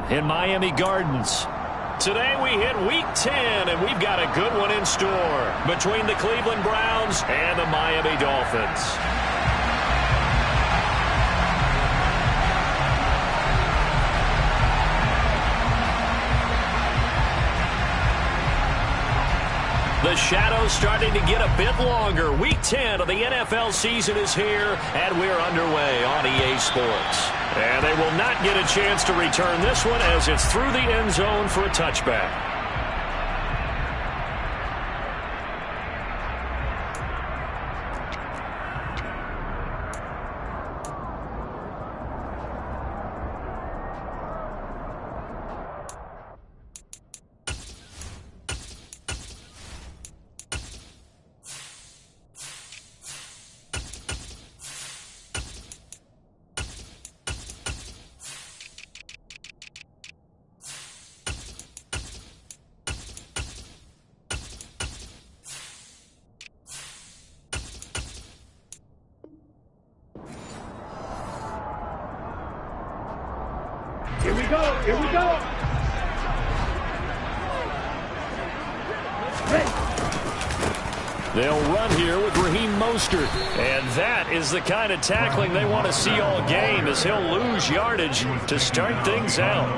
in Miami Gardens. Today we hit Week 10, and we've got a good one in store between the Cleveland Browns and the Miami Dolphins. The shadow's starting to get a bit longer. Week 10 of the NFL season is here, and we're underway on EA Sports. And they will not get a chance to return this one as it's through the end zone for a touchback. Here we go, here we go. They'll run here with Raheem Mostert. And that is the kind of tackling they want to see all game, as he'll lose yardage to start things out.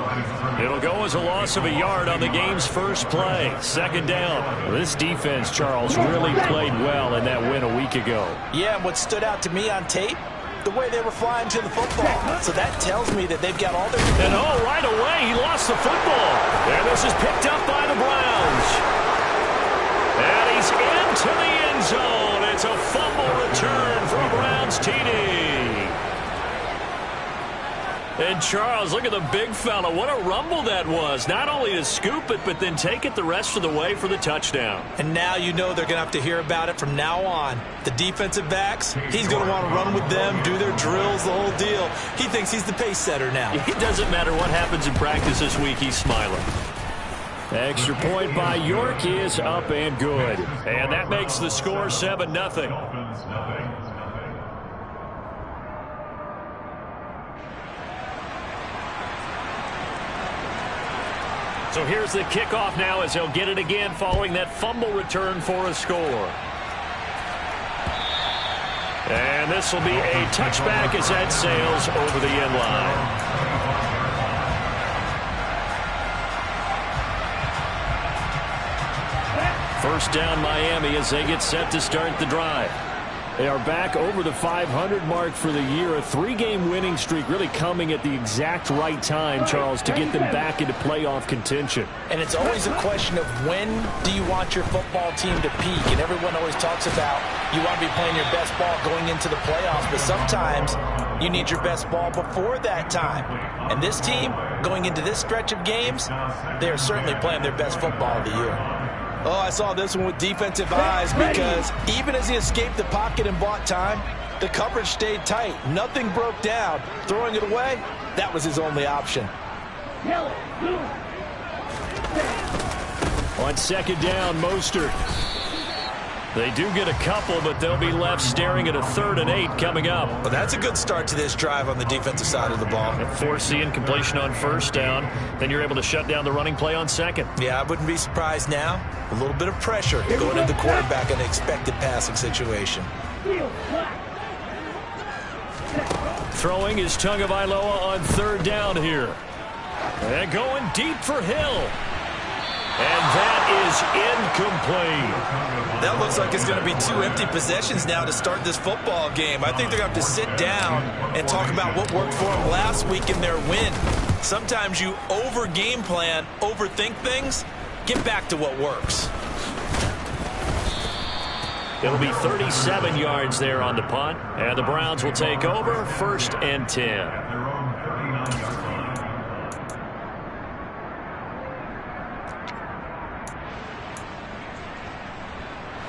It'll go as a loss of a yard on the game's first play. Second down. Well, this defense, Charles, really played well in that win a week ago. Yeah, and what stood out to me on tape, the way they were flying to the football. So that tells me that they've got all their... And right away, he lost the football. And this is picked up by the Browns. And he's into the end zone. It's a fumble return for a Browns TD. And Charles, look at the big fella. What a rumble that was. Not only to scoop it, but then take it the rest of the way for the touchdown. And now you know they're going to have to hear about it from now on. The defensive backs, he's going to want to run with them, do their drills, the whole deal. He thinks he's the pace setter now. It doesn't matter what happens in practice this week. He's smiling. Extra point by York is up and good. And that makes the score 7-0. So here's the kickoff now as he'll get it again following that fumble return for a score. And this will be a touchback as that sails over the end line. First down Miami as they get set to start the drive. They are back over the 500 mark for the year. A 3-game winning streak really coming at the exact right time, Charles, to get them back into playoff contention. And it's always a question of when do you want your football team to peak? And everyone always talks about you want to be playing your best ball going into the playoffs, but sometimes you need your best ball before that time. And this team, going into this stretch of games, they are certainly playing their best football of the year. Oh, I saw this one with defensive eyes because even as he escaped the pocket and bought time, the coverage stayed tight. Nothing broke down. Throwing it away, that was his only option. On second down, Mostert. They do get a couple, but they'll be left staring at a 3rd and 8 coming up. Well, that's a good start to this drive on the defensive side of the ball. Force the incompletion on first down. Then you're able to shut down the running play on second. Yeah, I wouldn't be surprised now. A little bit of pressure going into the quarterback in an expected passing situation. Throwing is Tagovailoa on 3rd down here. And going deep for Hill. And that is incomplete. That looks like it's going to be 2 empty possessions now to start this football game. I think they're going to have to sit down and talk about what worked for them last week in their win. Sometimes you over-game plan, overthink things. Get back to what works. It'll be 37 yards there on the punt. And the Browns will take over 1st and 10.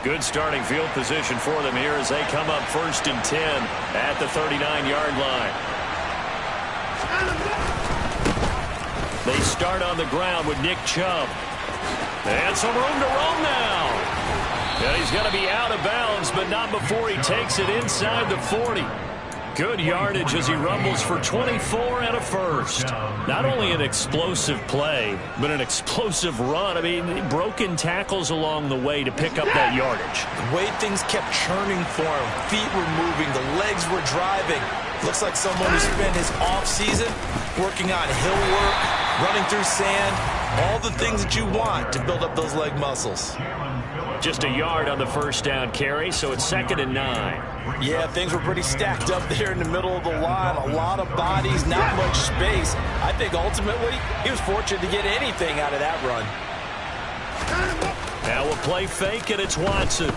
Good starting field position for them here as they come up 1st and 10 at the 39-yard line. They start on the ground with Nick Chubb. And some room to roam now. And he's going to be out of bounds, but not before he takes it inside the 40. Good yardage as he rumbles for 24 and a first. Not only an explosive play, but an explosive run. I mean, broken tackles along the way to pick up that yardage. The way things kept churning for him. Feet were moving. The legs were driving. Looks like someone who spent his offseason working on hill work, running through sand, all the things that you want to build up those leg muscles. Just a yard on the first down carry, so it's 2nd and 9. Yeah, things were pretty stacked up there in the middle of the line. A lot of bodies, not much space. I think ultimately he was fortunate to get anything out of that run. Now we'll play fake, and it's Watson.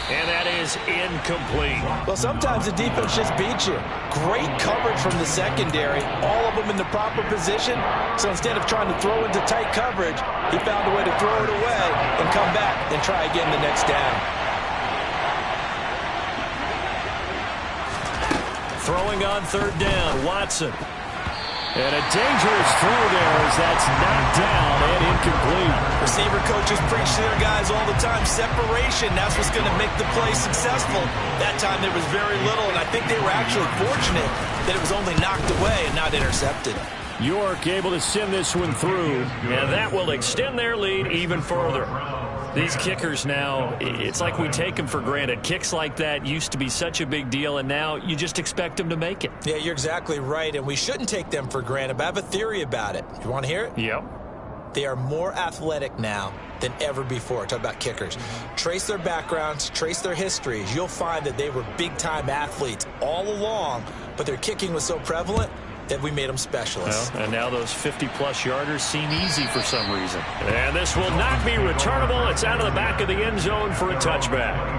And that is incomplete. Well, sometimes the defense just beats you. Great coverage from the secondary, all of them in the proper position. So instead of trying to throw into tight coverage, he found a way to throw it away and come back and try again the next down. Throwing on 3rd down, Watson. And a dangerous throw there as that's knocked down and incomplete. Receiver coaches preach to their guys all the time. Separation, that's what's going to make the play successful. That time there was very little, and I think they were actually fortunate that it was only knocked away and not intercepted. York able to send this one through, and that will extend their lead even further. These kickers now, it's like we take them for granted. Kicks like that used to be such a big deal, and now you just expect them to make it. Yeah, you're exactly right, and we shouldn't take them for granted, but I have a theory about it. You want to hear it? Yep. They are more athletic now than ever before. Talk about kickers. Trace their backgrounds, trace their histories. You'll find that they were big-time athletes all along, but their kicking was so prevalent that we made them specialists. Well, and now those 50-plus yarders seem easy for some reason. And this will not be returnable. It's out of the back of the end zone for a touchback.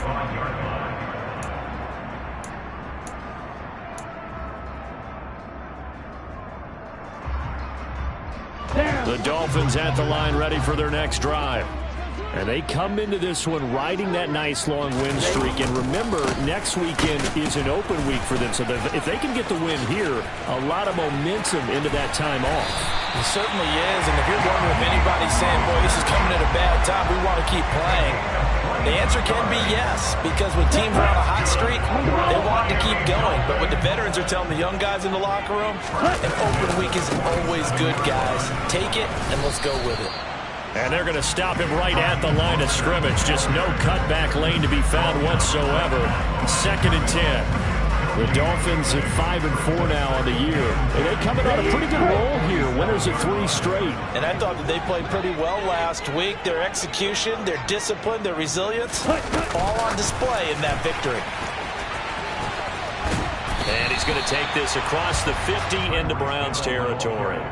The Dolphins at the line ready for their next drive. And they come into this one riding that nice long win streak. And remember, next weekend is an open week for them. So if they can get the win here, a lot of momentum into that time off. It certainly is. And if you're wondering if anybody's saying, boy, this is coming at a bad time, we want to keep playing, the answer can be yes. Because when teams are on a hot streak, they want to keep going. But what the veterans are telling the young guys in the locker room, an open week is always good, guys. Take it and let's go with it. And they're going to stop him right at the line of scrimmage. Just no cutback lane to be found whatsoever. 2nd and 10. The Dolphins at 5-4 now on the year. And they coming on a pretty good roll here. Winners of 3 straight. And I thought that they played pretty well last week. Their execution, their discipline, their resilience, all on display in that victory. And he's going to take this across the 50 into Browns territory.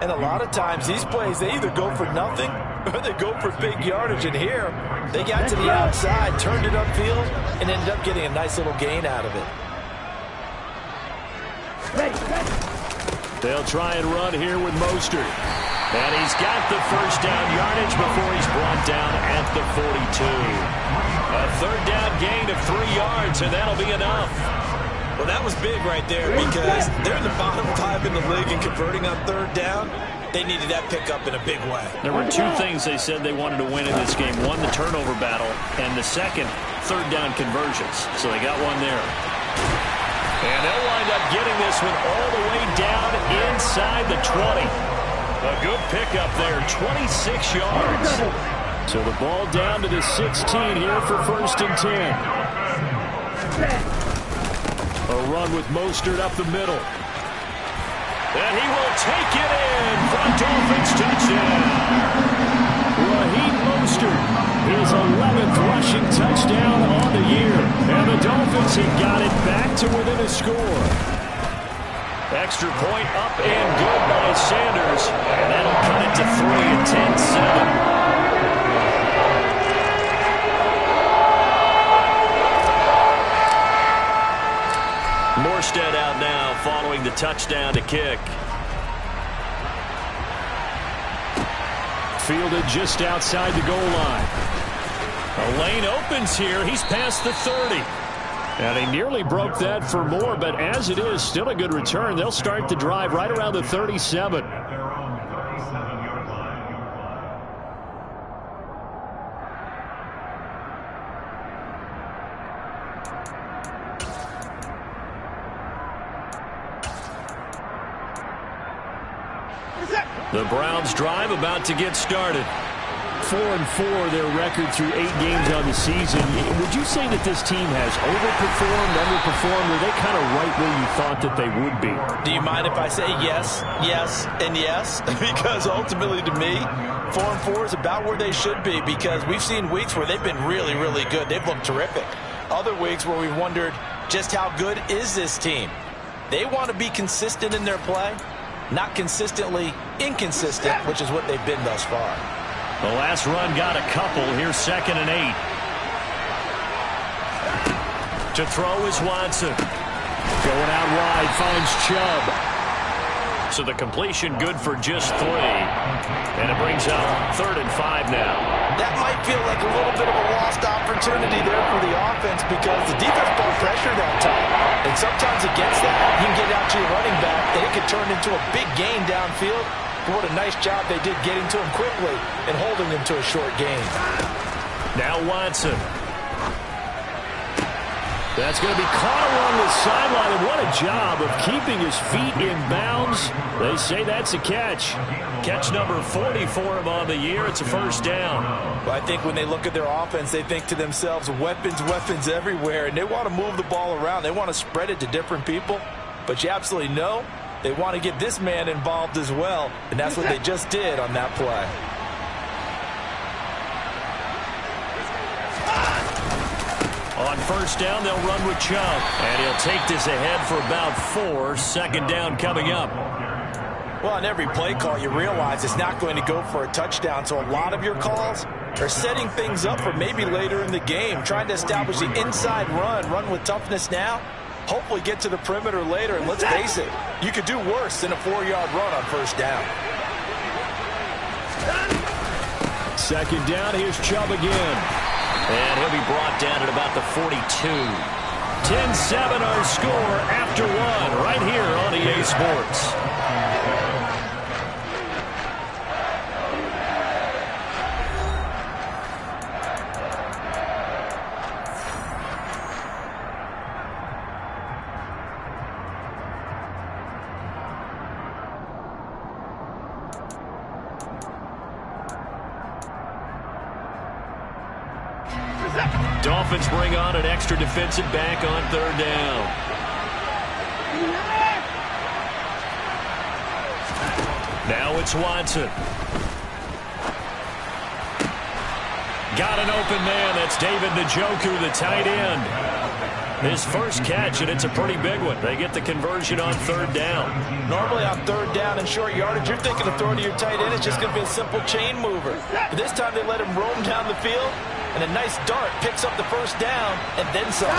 And a lot of times these plays, they either go for nothing or they go for big yardage. And here, they got to the outside, turned it upfield, and ended up getting a nice little gain out of it. They'll try and run here with Mostert. And he's got the first down yardage before he's brought down at the 42. A 3rd down gain of 3 yards, and that'll be enough. Well, that was big right there because they're in the bottom 5 in the league and converting on 3rd down. They needed that pickup in a big way. There were 2 things they said they wanted to win in this game. One, the turnover battle, and the second, 3rd down conversions. So they got one there. And they'll wind up getting this one all the way down inside the 20. A good pickup there, 26 yards. So the ball down to the 16 here for 1st and 10. A run with Mostert up the middle. And he will take it in for a Dolphins touchdown. Raheem Mostert, his 11th rushing touchdown on the year. And the Dolphins have got it back to within a score. Extra point up and good by Sanders. And that'll cut it to 3 at 10-7. Morstead out now following the touchdown to kick. Fielded just outside the goal line. A lane opens here. He's past the 30. And he nearly broke that for more, but as it is, still a good return. They'll start the drive right around the 37. The Browns drive about to get started. 4-4 their record through 8 games on the season. Would you say that this team has overperformed, underperformed, or are they kind of right where you thought that they would be? Do you mind if I say yes, yes, and yes? Because ultimately to me, 4-4 is about where they should be, because we've seen weeks where they've been really, really good. They've looked terrific. Other weeks where we've wondered just how good is this team. They want to be consistent in their play, not consistently inconsistent, which is what they've been thus far. The last run got a couple. Here's 2nd and 8. To throw is Watson. Going out wide, finds Chubb. So the completion good for just 3. And it brings up 3rd and 5 now. That might feel like a little bit of a lost opportunity there for the offense, because the defense brought pressure that time. And sometimes against that, you can get out to your running back, and it could turn into a big gain downfield. What a nice job they did getting to him quickly and holding him to a short gain. Now Watson. That's going to be caught along the sideline, and what a job of keeping his feet in bounds. They say that's a catch. Catch number 40 for him on the year. It's a 1st down. Well, I think when they look at their offense, they think to themselves, weapons, weapons everywhere, and they want to move the ball around. They want to spread it to different people, but you absolutely know they want to get this man involved as well, and that's what they just did on that play. On 1st down, they'll run with Chubb, and he'll take this ahead for about 4. 2nd down coming up. Well, on every play call, you realize it's not going to go for a touchdown, so a lot of your calls are setting things up for maybe later in the game, trying to establish the inside run with toughness now, hopefully get to the perimeter later, and let's face it, you could do worse than a 4-yard run on 1st down. 2nd down, here's Chubb again. And he'll be brought down at about the 42. 10-7 our score after 1 right here on EA Sports. Dolphins bring on an extra defensive back on 3rd down. Now it's Watson. Got an open man. That's David Njoku, the tight end. His first catch, and it's a pretty big one. They get the conversion on 3rd down. Normally on 3rd down and short yardage, you're thinking of throwing to your tight end. It's just going to be a simple chain mover. But this time they let him roam down the field, and a nice dart picks up the 1st down, and then some.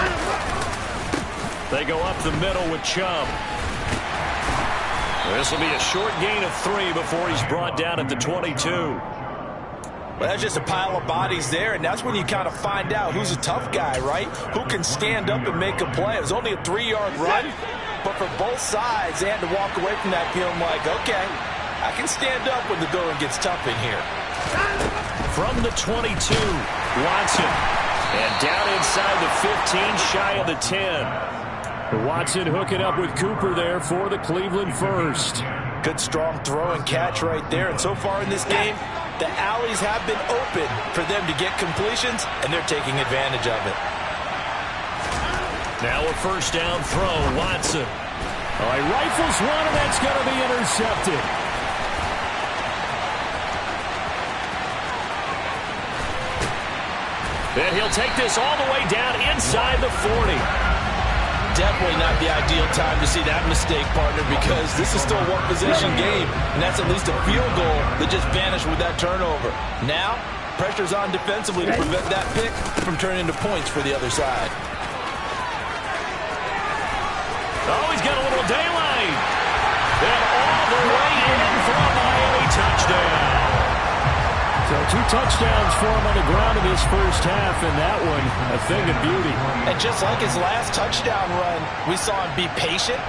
They go up the middle with Chubb. This will be a short gain of 3 before he's brought down at the 22. Well, that's just a pile of bodies there, and that's when you kind of find out who's a tough guy, right? Who can stand up and make a play. It was only a 3-yard run, but for both sides, they had to walk away from that feeling like, okay, I can stand up when the going gets tough in here. From the 22, Watson. And down inside the 15, shy of the 10. Watson hooking up with Cooper there for the Cleveland first. Good strong throw and catch right there. And so far in this game, the alleys have been open for them to get completions, and they're taking advantage of it. Now a 1st down throw, Watson. All right, rifles one, and that's going to be intercepted. And he'll take this all the way down inside the 40. Definitely not the ideal time to see that mistake, partner, because this is still a one-possession game, and that's at least a field goal that just vanished with that turnover. Now, pressure's on defensively to prevent that pick from turning into points for the other side. Oh, he's got a little daylight. And all the way in for a Miami touchdown. So 2 touchdowns for him on the ground in this first half, and that one a thing of beauty. And just like his last touchdown run, we saw him be patient.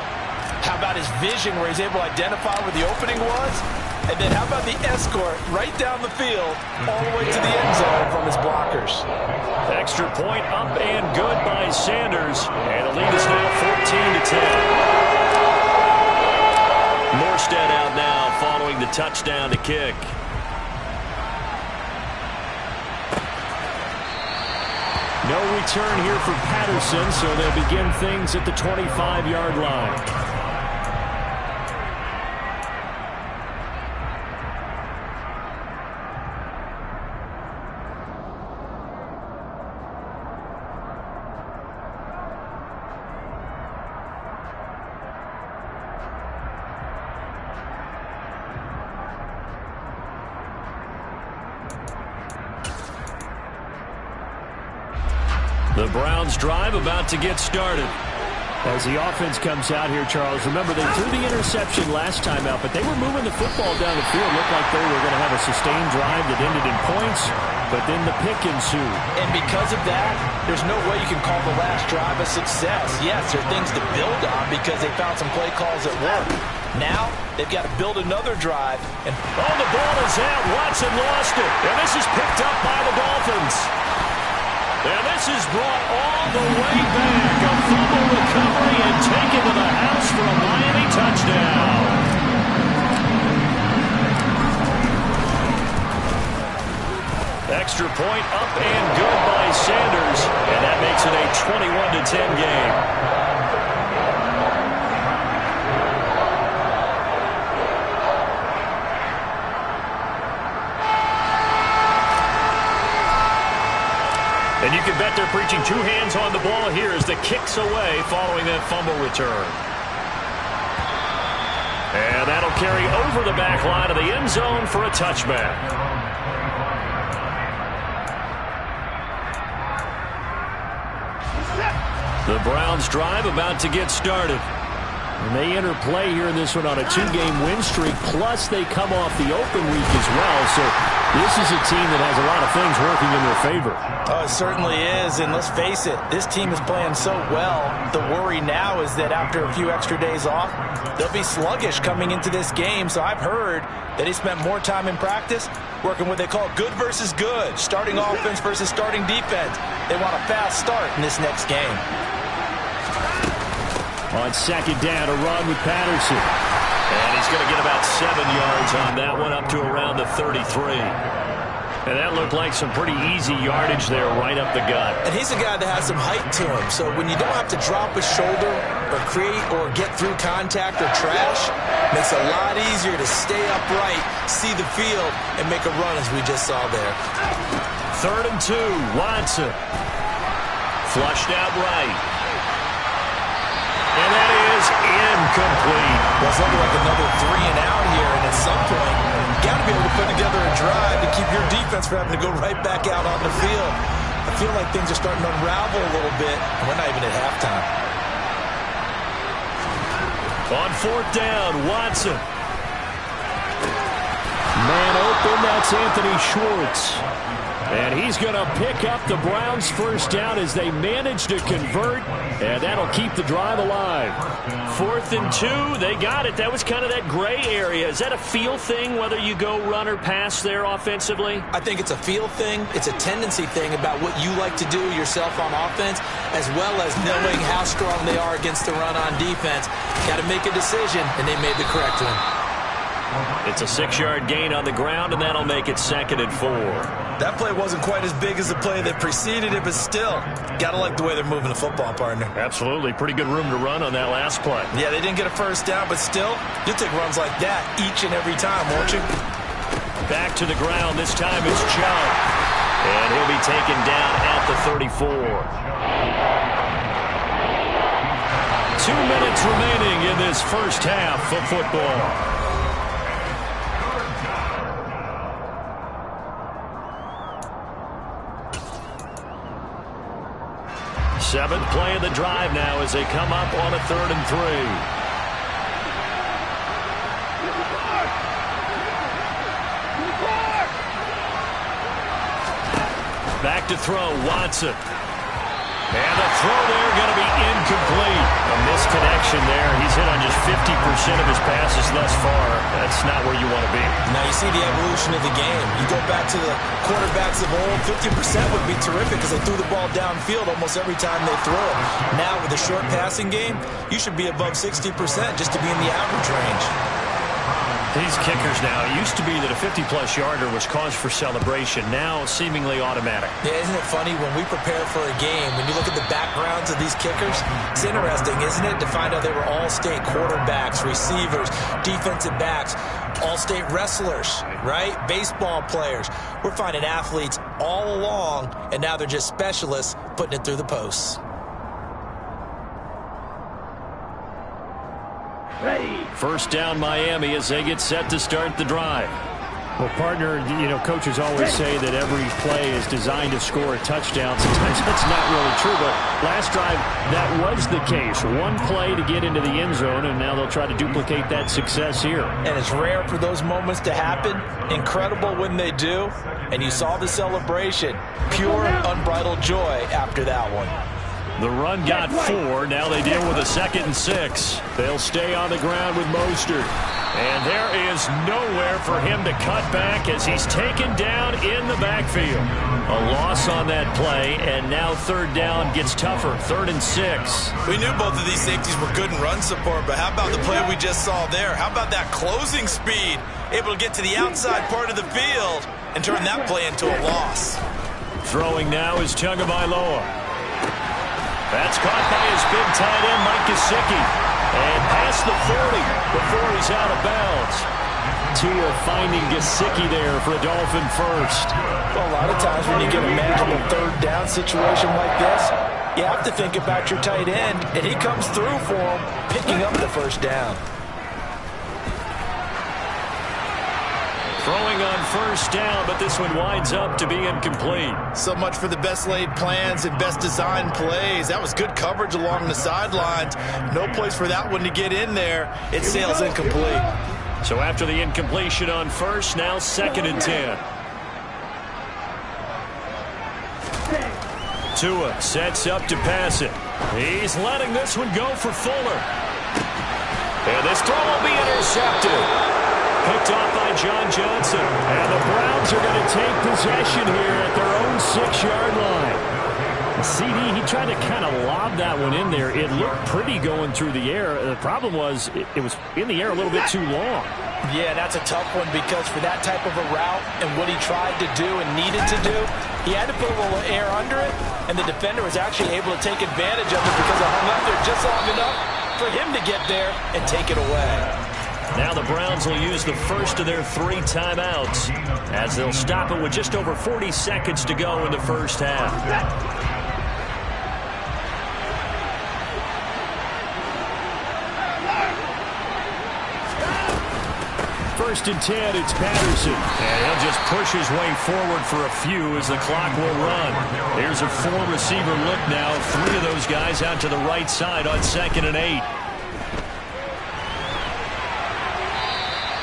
How about his vision where he's able to identify where the opening was? And then how about the escort right down the field all the way to the end zone from his blockers? Extra point up and good by Sanders. And the lead is now 14-10. Morstead out now following the touchdown to kick. No return here for Patterson, so they'll begin things at the 25-yard line. The Browns drive about to get started. As the offense comes out here, Charles, remember they threw the interception last time out, but they were moving the football down the field. Looked like they were going to have a sustained drive that ended in points, but then the pick ensued. And because of that, there's no way you can call the last drive a success. Yes, there are things to build on because they found some play calls that work. Now, they've got to build another drive. And oh, the ball is out. Watson lost it. And this is picked up by the Dolphins. And this is brought all the way back. A fumble recovery and taken to the house for a Miami touchdown. Extra point up and good by Sanders. And that makes it a 21-10 game. And you can bet they're preaching two hands on the ball here as the kick's away following that fumble return. And that'll carry over the back line of the end zone for a touchback. The Browns drive about to get started. And they enter play here in this one on a two-game win streak, plus they come off the open week as well. So this is a team that has a lot of things working in their favor. Oh, it certainly is, and let's face it, this team is playing so well. The worry now is that after a few extra days off, they'll be sluggish coming into this game. So I've heard that he spent more time in practice working what they call good versus good, starting offense versus starting defense. They want a fast start in this next game. On second down, a run with Patterson. And he's going to get about 7 yards on that one, up to around the 33. And that looked like some pretty easy yardage there right up the gut. And he's a guy that has some height to him, so when you don't have to drop a shoulder or create or get through contact or trash, makes it a lot easier to stay upright, see the field, and make a run as we just saw there. 3rd and 2, Watson. Flushed out right. And that is incomplete. Well, it's looking like another 3 and out here, and at some point, you got to be able to put together a drive to keep your defense from having to go right back out on the field. I feel like things are starting to unravel a little bit, and we're not even at halftime. On 4th down, Watson. Man open, that's Anthony Schwartz. And he's going to pick up the Browns' first down as they manage to convert, and that'll keep the drive alive. 4th and 2, they got it. That was kind of that gray area. Is that a feel thing, whether you go run or pass there offensively? I think it's a feel thing. It's a tendency thing about what you like to do yourself on offense, as well as knowing how strong they are against the run on defense. Got to make a decision, and they made the correct one. It's a 6-yard gain on the ground, and that'll make it 2nd and 4. That play wasn't quite as big as the play that preceded it, but still, got to like the way they're moving the football, partner. Absolutely. Pretty good room to run on that last play. Yeah, they didn't get a first down, but still, you'll take runs like that each and every time, won't you? Back to the ground. This time it's Chung. And he'll be taken down at the 34. 2 minutes remaining in this first half of football. Seventh play of the drive now as they come up on a 3rd and 3. Back to throw, Watson. And the throw there going to be incomplete. A misconnection there. He's hit on just 50% of his passes thus far. That's not where you want to be. Now you see the evolution of the game. You go back to the quarterbacks of old, 50% would be terrific because they threw the ball downfield almost every time they throw it. Now with a short passing game, you should be above 60% just to be in the average range. These kickers now, it used to be that a 50-plus yarder was cause for celebration. Now, seemingly automatic. Yeah, isn't it funny when we prepare for a game, when you look at the backgrounds of these kickers, it's interesting, isn't it, to find out they were all-state quarterbacks, receivers, defensive backs, all-state wrestlers, right? Baseball players. We're finding athletes all along, and now they're just specialists putting it through the posts. First down, Miami, as they get set to start the drive. Well, partner, coaches always say that every play is designed to score a touchdown. Sometimes that's not really true, but last drive, that was the case. One play to get into the end zone, and now they'll try to duplicate that success here. And it's rare for those moments to happen. Incredible when they do. And you saw the celebration. Pure, unbridled joy after that one. The run got 4. Now they deal with a 2nd and 6. They'll stay on the ground with Mostert. And there is nowhere for him to cut back as he's taken down in the backfield. A loss on that play, and now 3rd down gets tougher. 3rd and 6. We knew both of these safeties were good in run support, but how about the play we just saw there? How about that closing speed? Able to get to the outside part of the field and turn that play into a loss. Throwing now is Tagovailoa. That's caught by his big tight end, Mike Gesicki. And past the 40 before he's out of bounds. Tua finding Gesicki there for a Dolphin first. Well, a lot of times when you get a manageable 3rd down situation like this, you have to think about your tight end, and he comes through for him, picking up the 1st down. Throwing on 1st down, but this one winds up to be incomplete. So much for the best laid plans and best designed plays. That was good coverage along the sidelines. No place for that one to get in there. It sails incomplete. So after the incompletion on 1st, now 2nd and 10. Tua sets up to pass it. He's letting this one go for Fuller. And this throw will be intercepted. Picked off by John Johnson. And the Browns are going to take possession here at their own 6-yard line. CD, he tried to kind of lob that one in there. It looked pretty going through the air. The problem was it was in the air a little bit too long. Yeah, that's a tough one because for that type of a route and what he tried to do and needed to do, he had to put a little air under it, and the defender was actually able to take advantage of it because it hung up there just long enough for him to get there and take it away. Now the Browns will use the first of their 3 timeouts as they'll stop it with just over 40 seconds to go in the first half. First and 10, it's Patterson. And he'll just push his way forward for a few as the clock will run. Here's a 4-receiver look now. 3 of those guys out to the right side on 2nd and 8.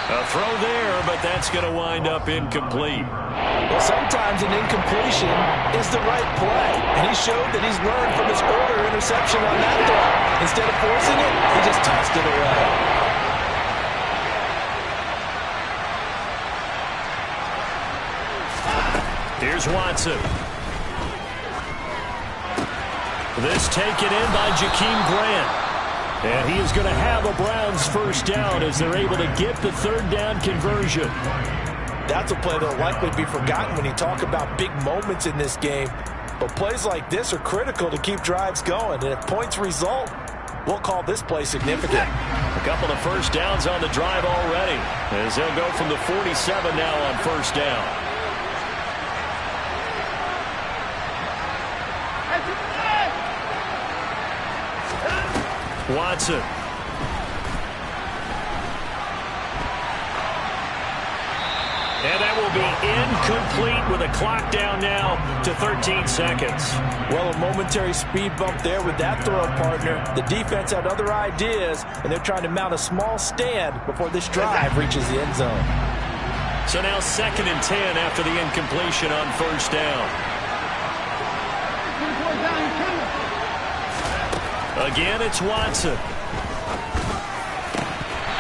A throw there, but that's going to wind up incomplete. Well, sometimes an incompletion is the right play. And he showed that he's learned from his earlier interception on that throw. Instead of forcing it, he just tossed it away. Here's Watson. This taken in by Jakeem Grant. And he is going to have a Browns first down as they're able to get the 3rd down conversion. That's a play that will likely be forgotten when you talk about big moments in this game. But plays like this are critical to keep drives going. And if points result, we'll call this play significant. A couple of first downs on the drive already as they'll go from the 47 now on 1st down. Watson. And that will be incomplete with a clock down now to 13 seconds. Well, a momentary speed bump there with that throw, partner. The defense had other ideas, and they're trying to mount a small stand before this drive reaches the end zone. So now 2nd and 10 after the incompletion on 1st down. Again, it's Watson.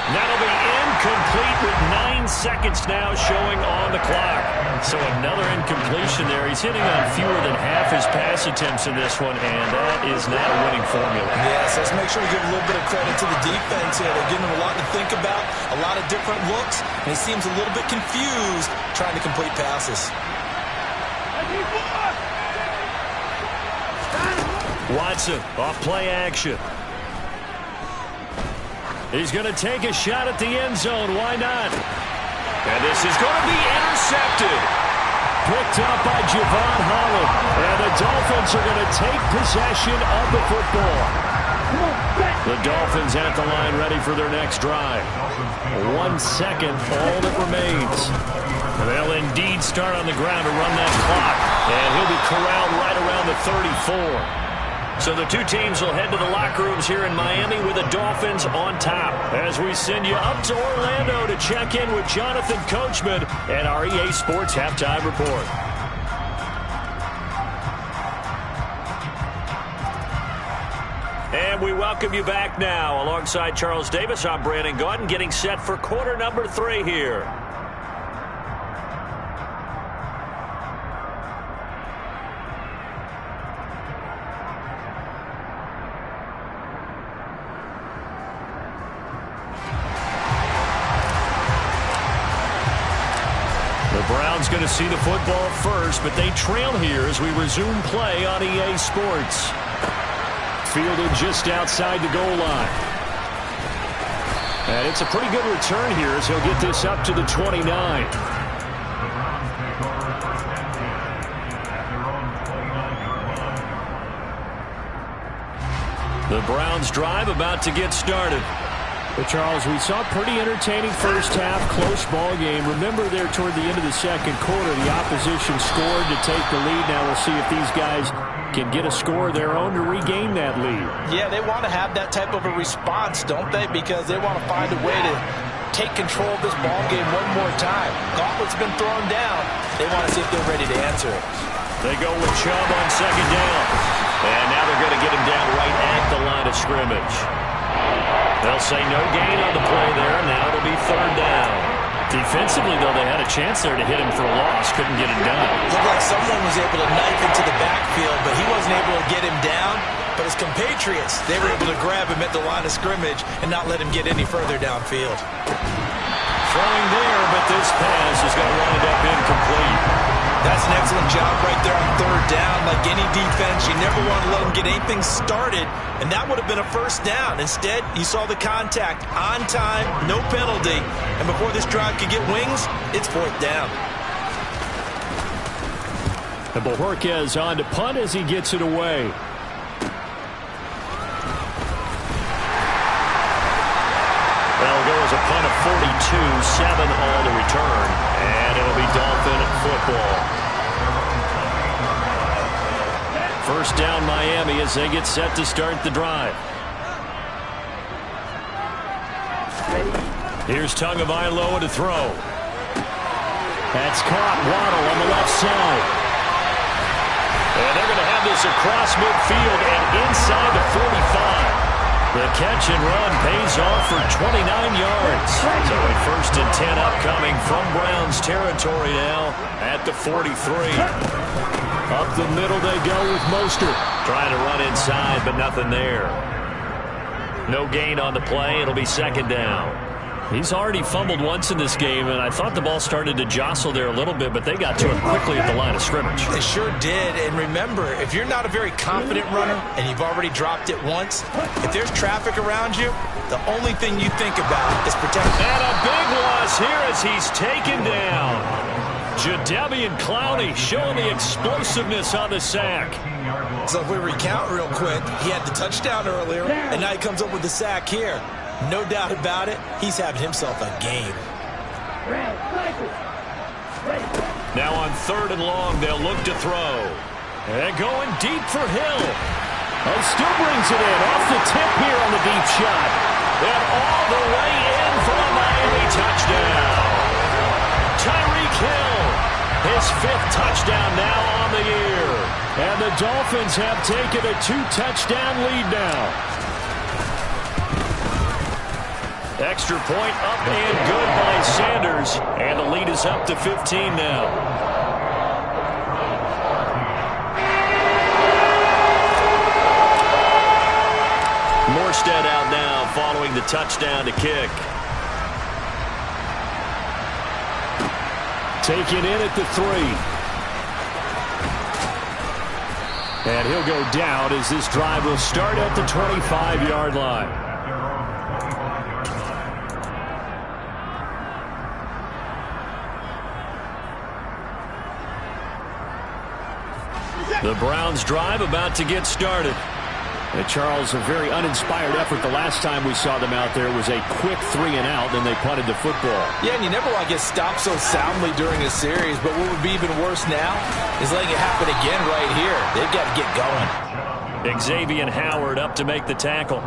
That'll be incomplete with 9 seconds now showing on the clock. So another incompletion there. He's hitting on fewer than half his pass attempts in this one, and that is not a winning formula. Yes, let's make sure we give a little bit of credit to the defense here. They're giving them a lot to think about, a lot of different looks, and he seems a little bit confused trying to complete passes. Watson off play action. He's going to take a shot at the end zone. Why not? And this is going to be intercepted. Picked up by Javon Holland. And the Dolphins are going to take possession of the football. The Dolphins at the line ready for their next drive. 1 second, all that remains. They'll indeed start on the ground to run that clock. And he'll be corralled right around the 34. So the two teams will head to the locker rooms here in Miami with the Dolphins on top. As we send you up to Orlando to check in with Jonathan Coachman and our EA Sports Halftime Report. And we welcome you back now. Alongside Charles Davis, I'm Brandon Gaudin, getting set for quarter number 3 here. Browns going to see the football first, but they trail here as we resume play on EA Sports. Fielded just outside the goal line. And it's a pretty good return here as he'll get this up to the 29. The Browns drive about to get started. But Charles, we saw a pretty entertaining first half, close ball game. Remember there toward the end of the second quarter, the opposition scored to take the lead. Now we'll see if these guys can get a score of their own to regain that lead. Yeah, they want to have that type of a response, don't they? Because they want to find a way to take control of this ball game one more time. Gauntlet's been thrown down. They want to see if they're ready to answer it. They go with Chubb on second down. And now they're going to get him down right at the line of scrimmage. They'll say no gain on the play there. Now it'll be third down. Defensively, though, they had a chance there to hit him for a loss. Couldn't get it done. Looked like someone was able to knife into the backfield, but he wasn't able to get him down. But his compatriots, they were able to grab him at the line of scrimmage and not let him get any further downfield. Throwing there, but this pass is going to wind up incomplete. That's an excellent job right there on third down. Like any defense, you never want to let them get anything started, and that would have been a first down. Instead, you saw the contact on time, no penalty, and before this drive could get wings, it's fourth down. And Bojorquez on to punt as he gets it away. That'll go as a punt of 42, 7 all to return, and it'll be Dolphin football. First down Miami as they get set to start the drive. Here's Tagovailoa to throw. That's caught. Waddle on the left side. And they're going to have this across midfield and inside the 45. The catch and run pays off for 29 yards. So a first and 10 upcoming from Browns territory now at the 43. Up the middle they go with Mostert. Trying to run inside, but nothing there. No gain on the play. It'll be second down. He's already fumbled once in this game, and I thought the ball started to jostle there a little bit, but they got to him quickly at the line of scrimmage. It sure did, and remember, if you're not a very confident runner and you've already dropped it once, if there's traffic around you, the only thing you think about is protecting. And a big loss here as he's taken down. Jadeveon Clowney showing the explosiveness on the sack. So if we recount real quick, he had the touchdown earlier, and now he comes up with the sack here. No doubt about it, he's having himself a game. Now on third and long, they'll look to throw. And going deep for Hill. Oh, still brings it in. Off the tip here on the deep shot. And all the way in for a Miami touchdown. Tyreek Hill, his 5th touchdown now on the year. And the Dolphins have taken a 2-touchdown lead now. Extra point up and good by Sanders. And the lead is up to 15 now. Morstead out now following the touchdown to kick. Taken in at the 3. And he'll go down as this drive will start at the 25-yard line. The Browns drive about to get started. And Charles, a very uninspired effort. The last time we saw them out there was a quick 3 and out, then they punted the football. Yeah, and you never want to get stopped so soundly during a series, but what would be even worse now is letting it happen again right here. They've got to get going. Xavier Howard up to make the tackle.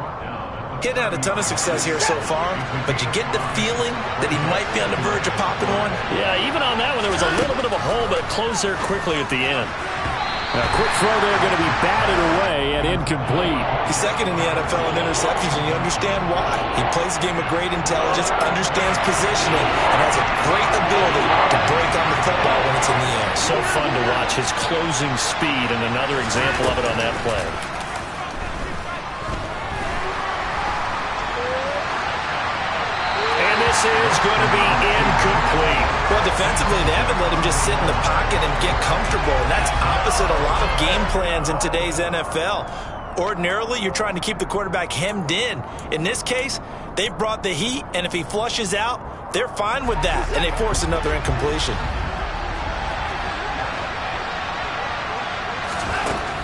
Getting out a ton of success here so far, but you get the feeling that he might be on the verge of popping one. Yeah, even on that one, there was a little bit of a hole, but it closed there quickly at the end. A quick throw there going to be batted away and incomplete. He's second in the NFL in interceptions, and you understand why. He plays a game of great intelligence, understands positioning, and has a great ability to break on the football when it's in the air. So fun to watch his closing speed, and another example of it on that play. This is going to be incomplete. Well, defensively, they haven't let him just sit in the pocket and get comfortable, and that's opposite a lot of game plans in today's NFL. Ordinarily, you're trying to keep the quarterback hemmed in. In this case, they've brought the heat, and if he flushes out, they're fine with that, and they force another incompletion.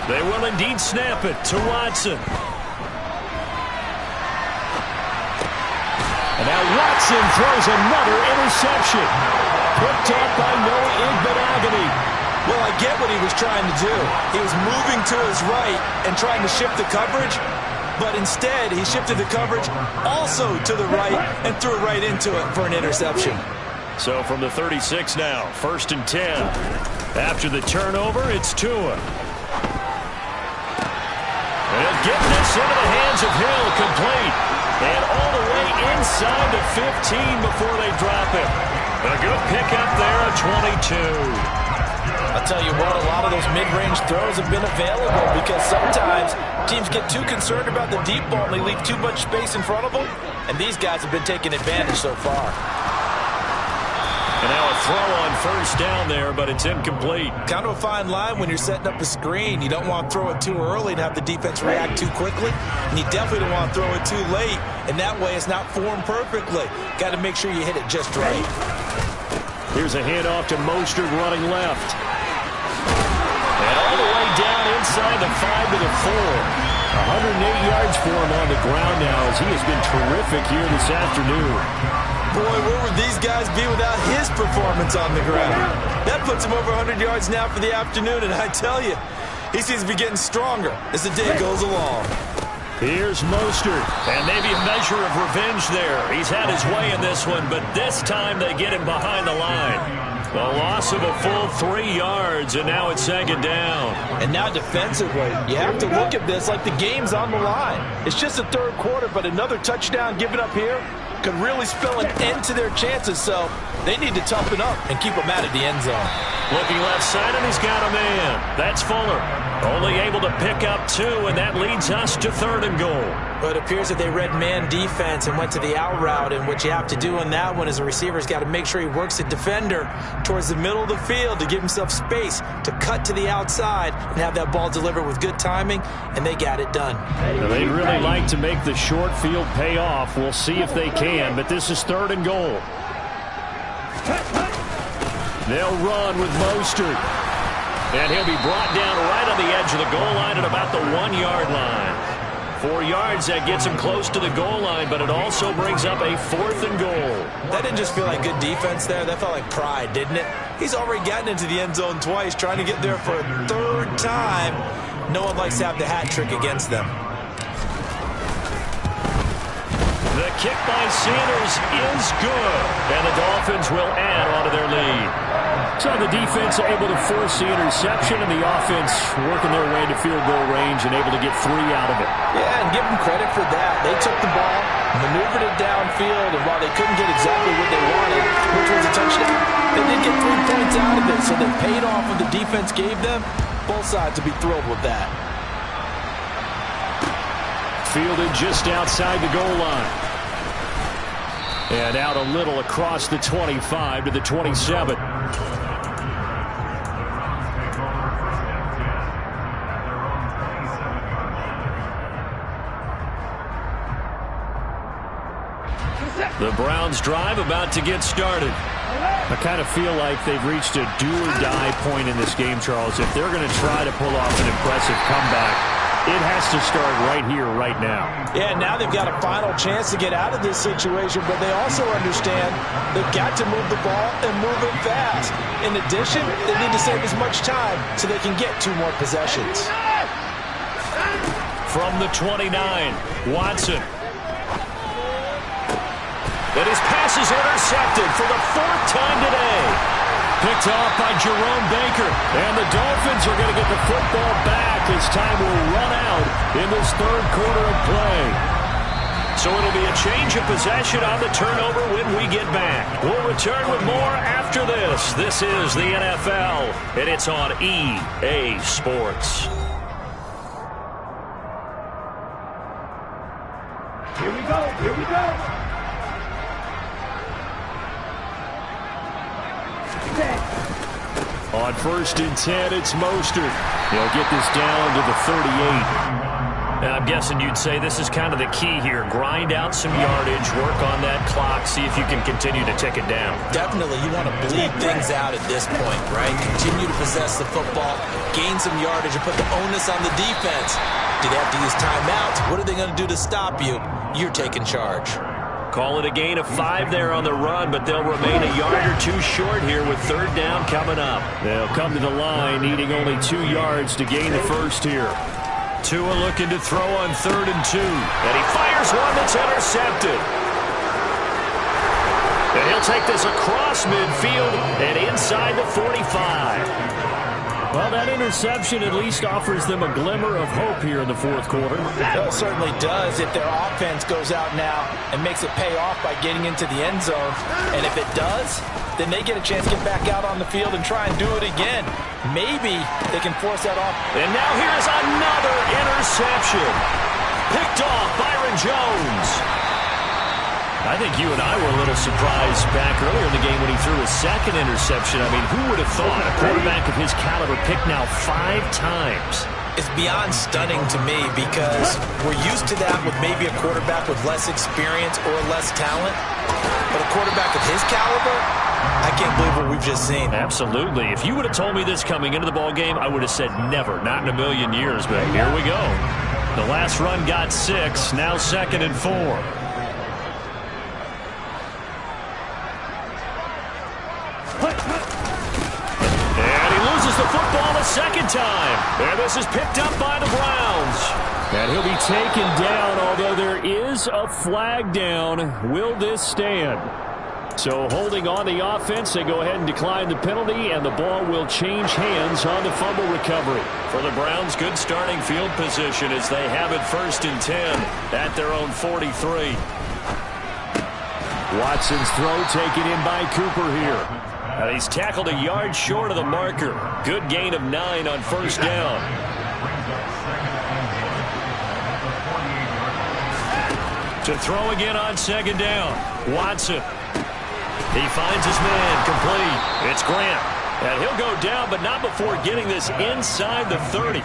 They will indeed snap it to Watson. And now Watson throws another interception. Picked up by Noah Igbenogany. Well, I get what he was trying to do. He was moving to his right and trying to shift the coverage, but instead he shifted the coverage also to the right and threw it right into it for an interception. So from the 36 now, 1st and 10. After the turnover, it's Tua. And getting this into the hands of Hill, complete. And all the way inside the 15 before they drop it. A good pickup there at 22. I'll tell you what, a lot of those mid-range throws have been available because sometimes teams get too concerned about the deep ball and they leave too much space in front of them. And these guys have been taking advantage so far. And now a throw on 1st down there, but it's incomplete. Kind of a fine line when you're setting up a screen. You don't want to throw it too early and have the defense react too quickly. And you definitely don't want to throw it too late. And that way it's not formed perfectly. Got to make sure you hit it just right. Here's a handoff to Mostert running left. And all the way down inside the 5 to the 4. 108 yards for him on the ground now as he has been terrific here this afternoon. Boy, where would these guys be without his performance on the ground? That puts him over 100 yards now for the afternoon, and I tell you, he seems to be getting stronger as the day goes along. Here's Mostert. And maybe a measure of revenge there. He's had his way in this one, but this time they get him behind the line. A loss of a full 3 yards, and now it's 2nd down. And now defensively, you have to look at this like the game's on the line. It's just the 3rd quarter, but another touchdown given up here could really spell an end to their chances, so they need to toughen up and keep them out of the end zone. Looking left side, and he's got a man. That's Fuller. Only able to pick up 2, and that leads us to 3rd and goal. But it appears that they read man defense and went to the out route, and what you have to do on that one is the receiver's got to make sure he works the defender towards the middle of the field to give himself space to cut to the outside and have that ball delivered with good timing, and they got it done. Now, they'd really like to make the short field pay off. We'll see if they can, but this is 3rd and goal. They'll run with Mostert. And he'll be brought down right on the edge of the goal line at about the 1-yard line. 4 yards, that gets him close to the goal line, but it also brings up a 4th and goal. That didn't just feel like good defense there. That felt like pride, didn't it? He's already gotten into the end zone twice, trying to get there for a 3rd time. No one likes to have the hat trick against them. The kick by Sanders is good, and the Dolphins will add on to their lead. So the defense able to force the interception, and the offense working their way to field goal range and able to get 3 out of it. Yeah, and give them credit for that. They took the ball, maneuvered it downfield, and while they couldn't get exactly what they wanted, which was a touchdown, they did get 3 points out of it, so they paid off what the defense gave them. Both sides will be thrilled with that. Fielded just outside the goal line. And out a little across the 25 to the 27. The Browns drive about to get started. I kind of feel like they've reached a do-or-die point in this game, Charles. If they're going to try to pull off an impressive comeback, it has to start right here, right now. Yeah, now they've got a final chance to get out of this situation, but they also understand they've got to move the ball and move it fast. In addition, they need to save as much time so they can get 2 more possessions. From the 29, Watson. And his pass is intercepted for the 4th time today. Picked off by Jerome Baker. And the Dolphins are going to get the football back as time will run out in this 3rd quarter of play. So it'll be a change of possession on the turnover when we get back. We'll return with more after this. This is the NFL, and it's on EA Sports. Here we go. Here we go. On 1st and 10, it's Mostert. He'll get this down to the 38. I'm guessing you'd say this is kind of the key here. Grind out some yardage, work on that clock, see if you can continue to tick it down. Definitely, you want to bleed things out at this point, right? Continue to possess the football, gain some yardage, and put the onus on the defense. Do they have to use timeouts? What are they going to do to stop you? You're taking charge. Call it a gain of 5 there on the run, but they'll remain a yard or 2 short here with 3rd down coming up. They'll come to the line needing only 2 yards to gain the first here. Tua looking to throw on 3rd and 2. And he fires one that's intercepted. And he'll take this across midfield and inside the 45. Well, that interception at least offers them a glimmer of hope here in the 4th quarter. It certainly does if their offense goes out now and makes it pay off by getting into the end zone. And if it does, then they get a chance to get back out on the field and try and do it again. Maybe they can force that off. And now here's another interception. Picked off Byron Jones. I think you and I were a little surprised back earlier in the game when he threw his 2nd interception. I mean, who would have thought a quarterback of his caliber picked now 5 times? It's beyond stunning to me because we're used to that with maybe a quarterback with less experience or less talent. But a quarterback of his caliber, I can't believe what we've just seen. Absolutely. If you would have told me this coming into the ball game, I would have said never, not in a million years. But here we go. The last run got 6, now 2nd and 4. And he loses the football a 2nd time. And this is picked up by the Browns. And he'll be taken down, although there is a flag down. Will this stand? So holding on the offense, they go ahead and decline the penalty, and the ball will change hands on the fumble recovery. For the Browns, good starting field position as they have it 1st and 10 at their own 43. Watson's throw taken in by Cooper here. And he's tackled a yard short of the marker. Good gain of 9 on 1st down. To throw again on 2nd down. Watson. He finds his man complete. It's Grant. And he'll go down, but not before getting this inside the 30.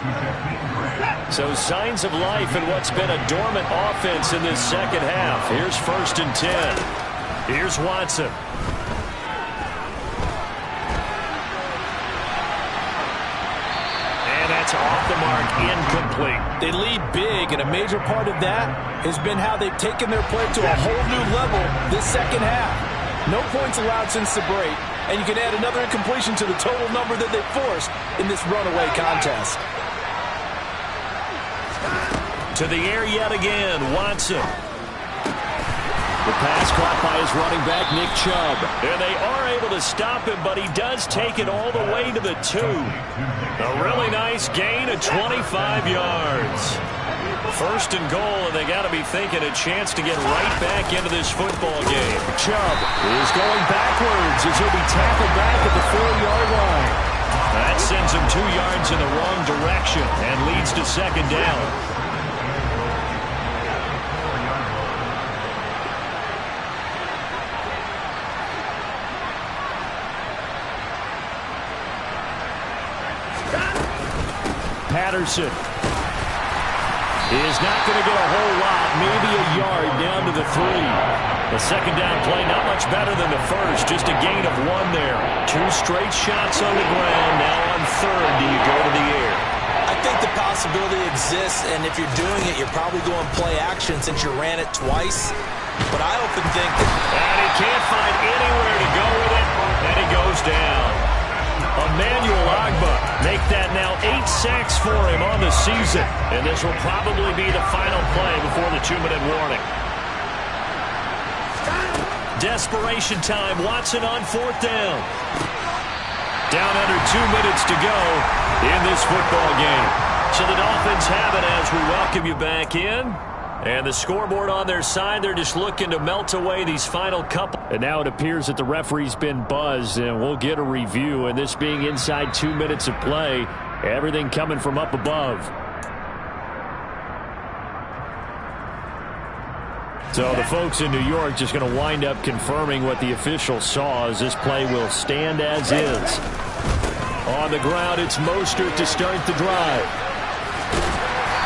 So signs of life in what's been a dormant offense in this 2nd half. Here's 1st and 10. Here's Watson. And that's off the mark, incomplete. They lead big, and a major part of that has been how they've taken their play to a whole new level this 2nd half. No points allowed since the break, and you can add another incompletion to the total number that they forced in this runaway contest. To the air yet again, Watson. The pass caught by his running back, Nick Chubb. And they are able to stop him, but he does take it all the way to the 2. A really nice gain of 25 yards. 1st and goal, and they got to be thinking a chance to get right back into this football game. Chubb is going backwards as he'll be tackled back at the 4-yard line. That sends him 2 yards in the wrong direction and leads to 2nd down. Patterson. is not going to get a whole lot, maybe a yard down to the 3. The second down play not much better than the first, just a gain of 1 there. 2 straight shots on the ground. Now on third, do you go to the air? I think the possibility exists, and if you're doing it, you're probably going play action since you ran it twice. But I often think that... And he can't find anywhere to go with it, and he goes down. Emmanuel Agba make that now 8 sacks for him on the season. And this will probably be the final play before the 2-minute warning. Desperation time. Watson on 4th down. Down under 2 minutes to go in this football game. So the Dolphins have it as we welcome you back in. And the scoreboard on their side, they're just looking to melt away these final couple. And now it appears that the referee's been buzzed, and we'll get a review. And this being inside 2 minutes of play, everything coming from up above. So the folks in New York just going to wind up confirming what the official saw, as this play will stand as is. On the ground, it's Mostert to start the drive.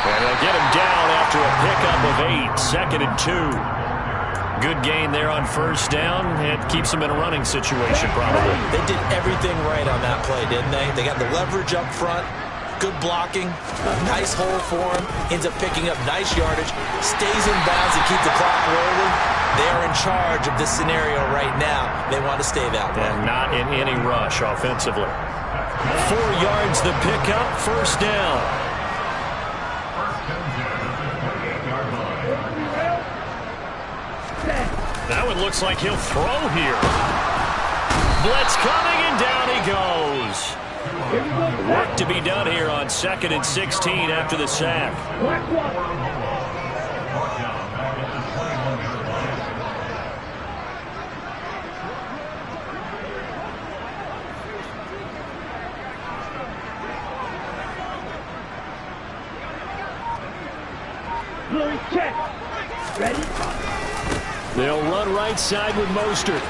And they'll get him down after a pickup of 8, 2nd and 2. Good gain there on 1st down. It keeps them in a running situation, probably. They did everything right on that play, didn't they? They got the leverage up front, good blocking, nice hole for him, ends up picking up nice yardage, stays in bounds to keep the clock rolling. They are in charge of this scenario right now. They want to stay that way. And not in any rush offensively. 4 yards the pickup, 1st down. That one looks like he'll throw here. Blitz coming, and down he goes. Work to be done here on 2nd and 16 after the sack. Check. Ready? They'll run right side with Mostert.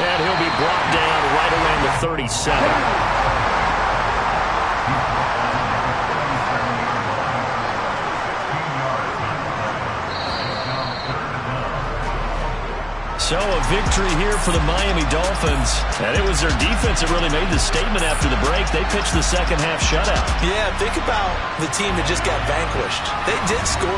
And he'll be brought down right around the 37. So a victory here for the Miami Dolphins. And it was their defense that really made the statement after the break. They pitched the second half shutout. Yeah, think about the team that just got vanquished. They did score.